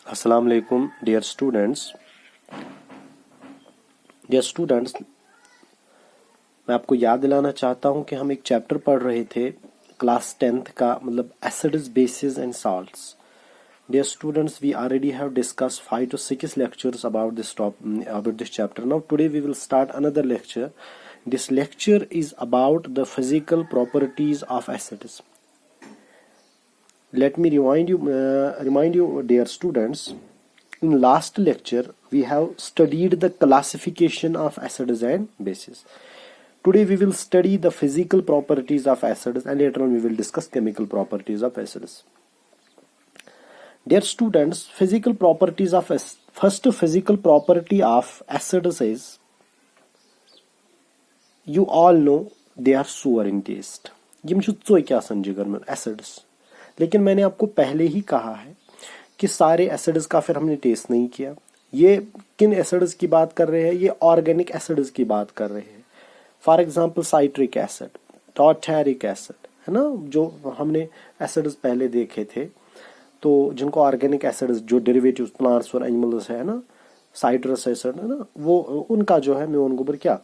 अस्सलाम वालेकुम dear students, मैं आपको याद दिलाना चाहता हूं कि हम एक चैप्टर पढ़ रहे थे क्लास 10th का, मतलब acids, basis and salts. Dear students, we already have discussed 5 to 6 lectures about this chapter. Now today we will start another lecture. This lecture is about the physical properties of acids. Let me remind you, dear students. In last lecture we have studied the classification of acids and bases. Today we will study the physical properties of acids, and later on we will discuss chemical properties of acids. Dear students, first physical property of acids is, you all know they are sour in taste. यम छु tzoi आसान जिगर में acids. लेकिन मैंने आपको पहले ही कहा है कि सारे एसिड्स का फिर हमने टेस्ट नहीं किया. ये किन एसिड्स की बात कर रहे हैं? ये ऑर्गेनिक एसिड्स की बात कर रहे हैं. For example citric acid, tartaric acid, है ना, जो हमने एसिड्स पहले देखे थे. तो जिनको ऑर्गेनिक एसिड्स, जो डेरिवेटिव्स प्लांट्स और एनिमल्स है ना, साइट्रस एसिड है ना, वो उनका जो है म्योन गोबर क्या,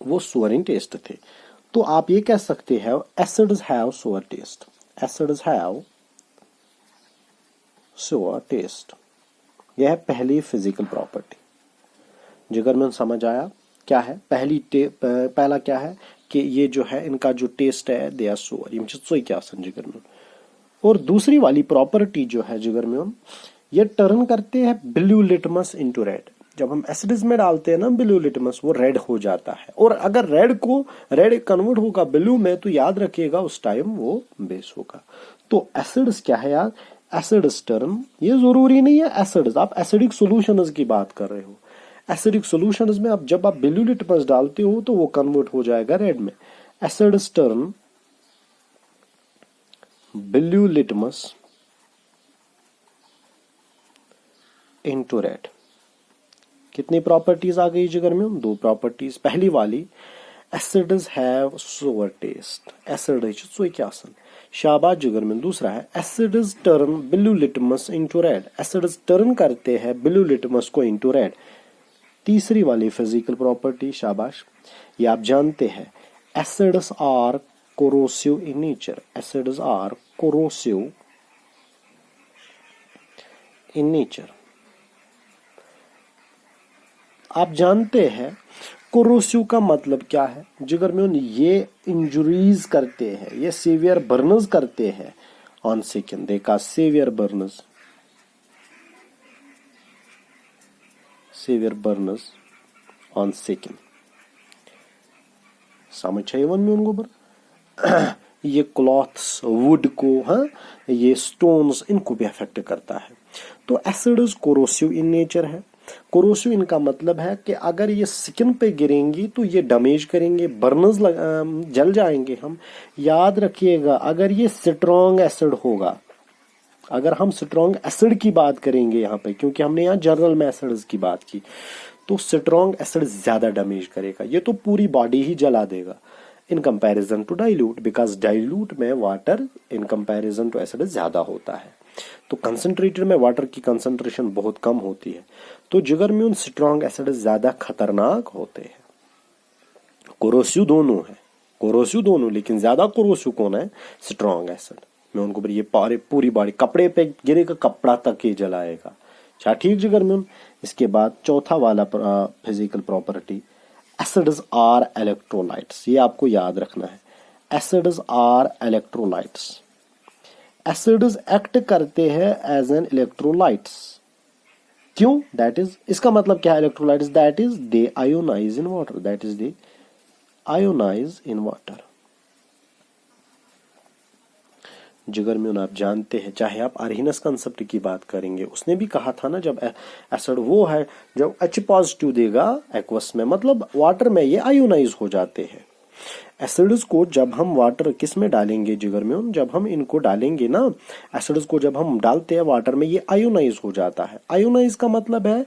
वो सोअर इन टेस्ट थे. तो आप ये कह सकते हैं acids have sour taste. Acids have sour taste. यह है पहली फिजिकल प्रॉपर्टी. जिगर में समझ आया क्या है? पहला क्या है कि ये जो है इनका जो टेस्ट है दे आर सोअर. ये सोई क्या जिगर में. और दूसरी वाली प्रॉपर्टी जो है जिगर में, ये टर्न करते हैं ब्लू लिटमस इनटू रेड. जब हम एसिड्स में डालते हैं ना ब्लू लिटमस, वो रेड हो जाता है. और अगर रेड कन्वर्ट होगा ब्लू में, तो याद रखिएगा उस टाइम वो बेस होगा. तो एसिड्स क्या है यार? एसिड्स टर्न, ये जरूरी नहीं है एसिड्स, आप एसिडिक सॉल्यूशंस की बात कर रहे हो. एसिडिक सॉल्यूशंस में अब जब आप ब्लू लिटमस डालते हो तो वो कन्वर्ट हो जाएगा रेड में. Acids turn blue litmus into red. कितनी प्रॉपर्टीज आ गई जिगर में? 2 प्रॉपर्टीज. पहली वाली, acids have sour taste. Acid क्या सन, शाबाश जिगर में. दूसरा है acids turn blue litmus into red. Acids turn करते हैं ब्लू लिटमस को इनटू रेड. तीसरी वाली फिजिकल प्रॉपर्टी, शाबाश, ये आप जानते हैं, acids are corrosive in nature. Acids are corrosive in nature. आप जानते हैं कोरोसिव का मतलब क्या है जिगर में? ये इंजुरीज करते हैं, ये सीवियर बर्नर्स करते हैं ऑन स्किन. देखा, सीवियर बर्नर्स ऑन स्किन. समझ है वन में उनको बर ये क्लॉथ्स, वुड को, हाँ, ये स्टोन्स, इनको भी अफेक्ट करता है. तो एसिड्स कोरोसिव इन नेचर है. कोरोसिव इनका मतलब है कि अगर ये स्किन पे गिरेंगी तो ये डैमेज करेंगे, बर्नर्स जल जाएंगे हम. याद रखिएगा, अगर ये स्ट्रॉन्ग एसिड होगा, अगर हम स्ट्रॉन्ग एसिड की बात करेंगे यहाँ पे, क्योंकि हमने यहाँ जनरल में एसिड्स की बात की, तो स्ट्रॉन्ग एसिड ज्यादा डैमेज करेगा. ये तो पूरी बॉडी ही जला देगा in comparison to dilute, because dilute में water in comparison to acid ज्यादा होता है. तो कंसंट्रेटेड में वाटर की कंसंट्रेशन बहुत कम होती है. तो जिगर में उन स्ट्रॉन्ग एसिड ज्यादा खतरनाक होते हैं. कोरोसिव दोनों, लेकिन ज्यादा कोरोसिव कौन है? Strong acid. मैं उनको ये पूरी बॉडी, कपड़े पे गिरेगा, कपड़ा तक ही जलाएगा. अच्छा, ठीक जिगर में. इसके बाद चौथा वाला physical property, acids are electrolytes. ये आपको याद रखना है, acids are electrolytes. Acids act करते हैं एज एन इलेक्ट्रोलाइट्स. क्यों? दैट इज, इसका मतलब क्या है electrolytes? That is they ionize in water. That is they ionize in water. जिगर में आप जानते हैं, चाहे आप आर्हीनस कंसेप्ट की बात करेंगे, उसने भी कहा था ना, जब एसिड वो है, जब H पॉजिटिव देगा एक्वस में, मतलब वाटर में, ये आयोनाइज हो जाते हैं. एसिड्स को जब हम वाटर किस में डालेंगे जिगर में, जब हम इनको डालेंगे ना, एसिड्स को जब हम डालते हैं वाटर में, ये आयोनाइज हो जाता है. आयोनाइज का मतलब है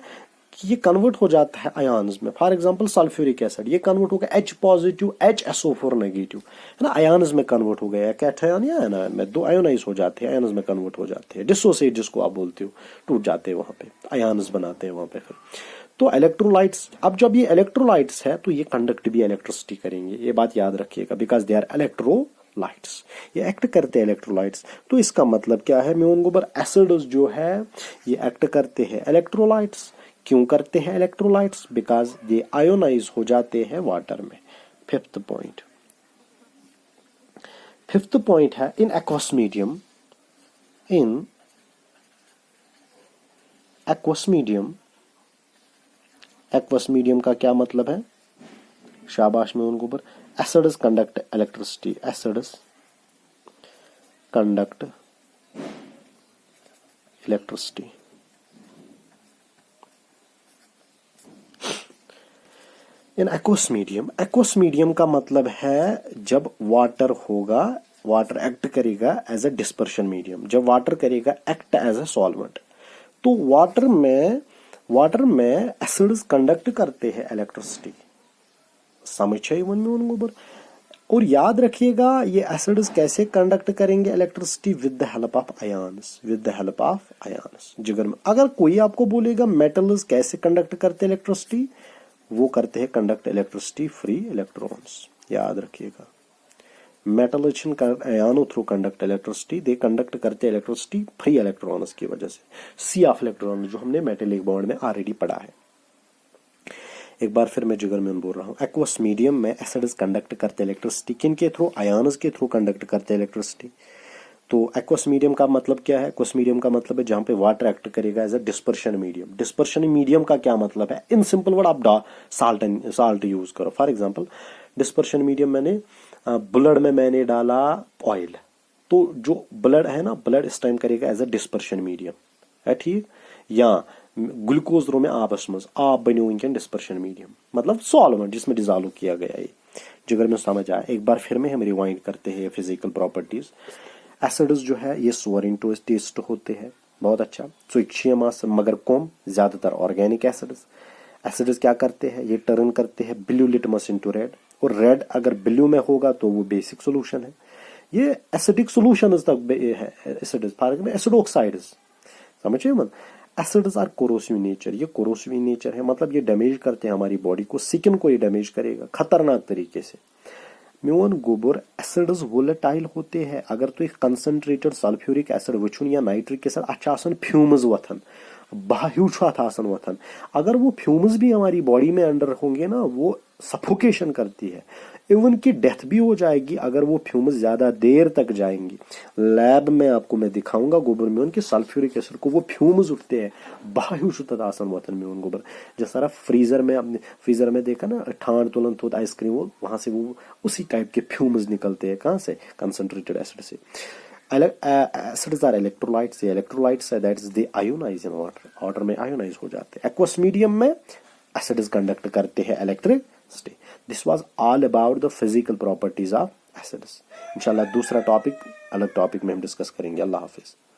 कि ये कन्वर्ट हो जाता है आयन्स में। फॉर एग्जांपल सल्फ्यूरिक एसिड, ये कन्वर्ट हो गया H पॉजिटिव HSO4 नेगेटिव, है ना, आयन्स में कन्वर्ट हो गया, कैटायन या एनायन में, दो आयोनाइज हो जाते हैं, आयन्स में कन्वर्ट हो जाते हैं, डिसोसिएट जिसको आप बोलते हो, टूट जाते हैं वहां पे, आयन्स बनाते हैं वहां पे फिर। तो इलेक्ट्रोलाइट्स, अब जब ये इलेक्ट्रोलाइट्स है तो ये कंडक्ट भी इलेक्ट्रिसिटी करेंगे, ये बात याद रखिएगा, बिकॉज दे आर इलेक्ट्रोलाइट्स, ये एक्ट करते हैं इलेक्ट्रोलाइट्स। तो इसका मतलब क्या है, म्यून गोबर एसिड्स जो है ये एक्ट करते हैं इलेक्ट्रोलाइट्स। क्यों करते हैं इलेक्ट्रोलाइट्स? बिकॉज ये आयोनाइज हो जाते हैं वाटर में। फिफ्थ पॉइंट, फिफ्थ पॉइंट है in aqueous medium, in aqueous medium, aqueous medium का क्या मतलब है? शाबाश में उनको पर, acids conduct electricity, acids conduct electricity. In aqueous medium, aqueous medium का मतलब है जब वाटर होगा, वाटर एक्ट करेगा एज अ डिस्पर्शन मीडियम, जब वाटर करेगा एक्ट एज अ सॉल्वेंट। तो वाटर में एसिड्स कंडक्ट करते हैं इलेक्ट्रिसिटी, समझे वन में उन गोबर। और याद रखिएगा ये एसिड्स कैसे कंडक्ट करेंगे electricity? With the help of ions, with the help of ions. जिगर में अगर कोई आपको बोलेगा मेटल्स कैसे कंडक्ट करते हैं इलेक्ट्रिसिटी, वो करते हैं कंडक्ट इलेक्ट्रिसिटी फ्री इलेक्ट्रॉन्स, याद रखिएगा। मेटल आयनों through conduct electricity, they conduct करते हैं इलेक्ट्रिसिटी फ्री इलेक्ट्रॉन्स की वजह से, सी ऑफ इलेक्ट्रॉन, जो हमने मेटेलिक बॉन्ड में ऑलरेडी पढ़ा है। एक बार फिर मैं जिगर में बोल रहा हूँ, एक्वस मीडियम में एसिड्स कंडक्ट करते इलेक्ट्रिसिटी, किन के थ्रू? आयन्स के थ्रू कंडक्ट करते इलेक्ट्रिसिटी। तो एक्वस मीडियम का मतलब क्या है? एक्वस मीडियम का मतलब है जहां पे वाटर एक्ट करेगा as a dispersion medium. Dispersion medium का क्या मतलब है? इन सिंपल वर्ड आप साल्ट यूज करो। फॉर एग्जांपल डिस्पर्शन मीडियम मैंने ब्लड में मैंने डाला ऑयल, तो जो ब्लड है ना, ब्लड इस टाइम करेगा एज अ डिस्पर्शन मीडियम, है ठीक। या ग्लूकोज रो में आपस में आप बनो वनकन डिस्पर्शन मीडियम, मतलब सॉल्वेंट जिसमें डिजॉल्व किया गया है। जिगर में समझ आया, एक बार फिर में हम रिवाइंड करते हैं फिजिकल प्रॉपर्टीज। एसिड्स जो है ये सोअरिंग टेस्ट होते हैं, बहुत अच्छा, सुइक्शियमास मगर कम, ज्यादातर ऑर्गेनिक एसिड्स। एसिड्स क्या करते हैं? ये टर्न करते हैं ब्लू लिटमस इनटू रेड, और रेड अगर ब्लू में होगा तो वो बेसिक सोल्यूशन है, ये एसिडिक सोल्यूशन तक है acids, for example acid oxides, समझिए मत। एसिड्स आर कोरोसिव नेचर, ये कोरोसिव नेचर है, मतलब ये डैमेज करते हैं हमारी बॉडी को, स्किन को ये डैमेज करेगा खतरनाक तरीके से। म्यून गोबर एसिड्स वोलेटाइल होते हैं। अगर तो एक कंसंट्रेटेड सल्फ्यूरिक एसिड वुचुन या नाइट्रिक एसिड अच्छा फ्यूम्स वथन, बाह्यूछात आसन वथन, अगर वो फ्यूम्स भी हमारी बॉडी में अंडर होंगे ना, वो सफोकेशन करती है, इवन की डेथ भी हो जाएगी अगर वो फ्यूम्स ज्यादा देर तक जाएंगी। लैब में आपको मैं दिखाऊंगा गोबर में उनके सल्फ्यूरिक एसिड को, वो फ्यूम्स उठते हैं बाह्यूछात आसन वथन में उन गोबर। जैसा फ्रीजर में, आपने फ्रीजर में देखा ना, ठाण तुलन तो आइसक्रीम, वो वहां से वो उसी टाइप के फ्यूम्स निकलते हैं, कहां से? कंसंट्रेटेड एसिड से। एसिड्स आर इलेक्ट्रोलाइट्स, इलेक्ट्रोलाइट्स है, that is they ionize in water, water में आयोनाइज हो जाते हैं। एक्वस मीडियम में एसिड्स कंडक्ट करते हैं electricity. This was all about the physical properties of acids. इंशाल्लाह दूसरा टॉपिक अलग टॉपिक में हम डिस्कस करेंगे। अल्लाह हाफिज।